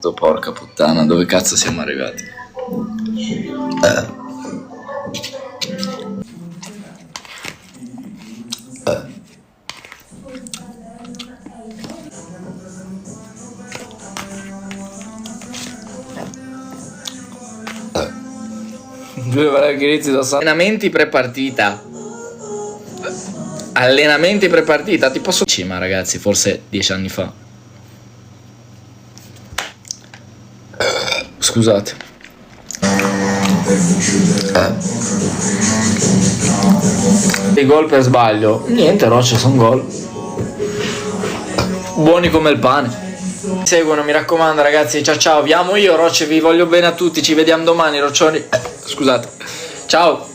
Porca puttana, dove cazzo siamo arrivati? Allenamenti pre-partita. Allenamenti pre-partita, ti posso... Ma ragazzi, forse 10 anni fa. Scusate. Dei gol per sbaglio. Niente, Roccia, sono gol. Buoni come il pane. Seguono, mi raccomando ragazzi, ciao ciao, vi amo io Rocce, vi voglio bene a tutti, ci vediamo domani Roccioni, scusate, ciao.